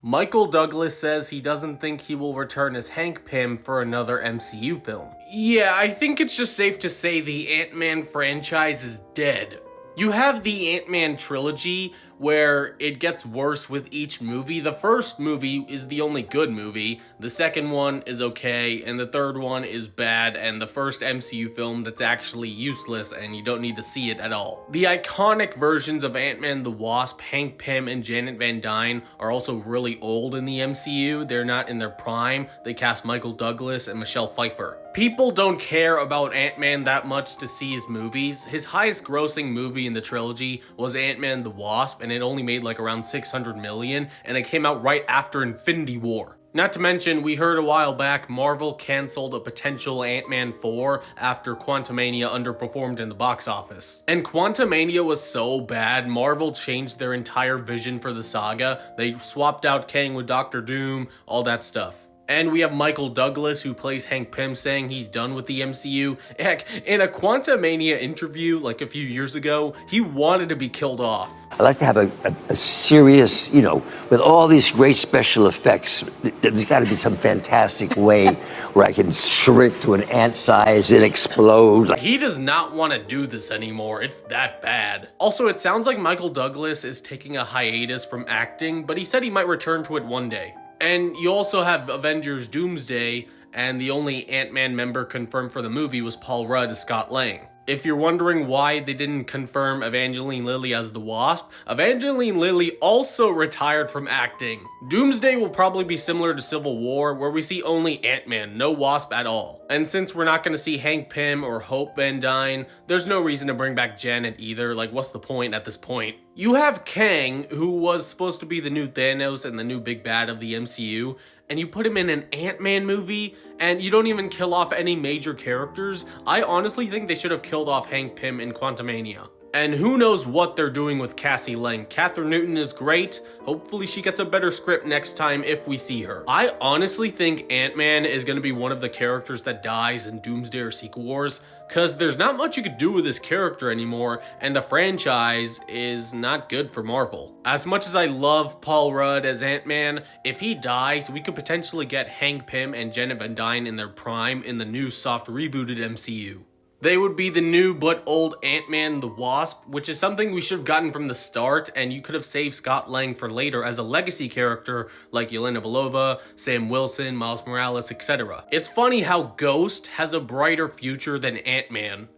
Michael Douglas says he doesn't think he will return as Hank Pym for another MCU film. Yeah, I think it's just safe to say the Ant-Man franchise is dead. You have the Ant-Man trilogy, where it gets worse with each movie. The first movie is the only good movie, the second one is okay, and the third one is bad, and the first MCU film that's actually useless and you don't need to see it at all. The iconic versions of Ant-Man the Wasp, Hank Pym, and Janet Van Dyne are also really old in the MCU. They're not in their prime. They cast Michael Douglas and Michelle Pfeiffer. People don't care about Ant-Man that much to see his movies. His highest grossing movie in the trilogy was Ant-Man the Wasp, and it only made like around 600 million, and it came out right after Infinity War. Not to mention, we heard a while back Marvel canceled a potential Ant-Man 4 after Quantumania underperformed in the box office. And Quantumania was so bad, Marvel changed their entire vision for the saga. They swapped out Kang with Doctor Doom, all that stuff. And we have Michael Douglas, who plays Hank Pym, saying he's done with the MCU. Heck, in a Quantumania interview like a few years ago, he wanted to be killed off. I'd like to have a serious, with all these great special effects, there's got to be some fantastic way where I can shrink to an ant size and explode. He does not want to do this anymore. It's that bad. Also, it sounds like Michael Douglas is taking a hiatus from acting, but he said he might return to it one day. And you also have Avengers Doomsday, and the only Ant-Man member confirmed for the movie was Paul Rudd as Scott Lang. If you're wondering why they didn't confirm Evangeline Lilly as the Wasp, Evangeline Lilly also retired from acting. Doomsday will probably be similar to Civil War, where we see only Ant-Man, no Wasp at all. And since we're not going to see Hank Pym or Hope Van Dyne, there's no reason to bring back Janet either. Like, what's the point at this point? You have Kang, who was supposed to be the new Thanos and the new big bad of the MCU, and you put him in an Ant-Man movie, and you don't even kill off any major characters. I honestly think they should have killed off Hank Pym in Quantumania. And who knows what they're doing with Cassie Lang. Katherine Newton is great. Hopefully she gets a better script next time if we see her. I honestly think Ant-Man is going to be one of the characters that dies in Doomsday or Secret Wars, because there's not much you could do with this character anymore, and the franchise is not good for Marvel. As much as I love Paul Rudd as Ant-Man, if he dies, we could potentially get Hank Pym and Janet Van Dyne in their prime in the new soft rebooted MCU. They would be the new but old Ant-Man the Wasp, which is something we should have gotten from the start, and you could have saved Scott Lang for later as a legacy character like Yelena Belova, Sam Wilson, Miles Morales, etc. It's funny how Ghost has a brighter future than Ant-Man.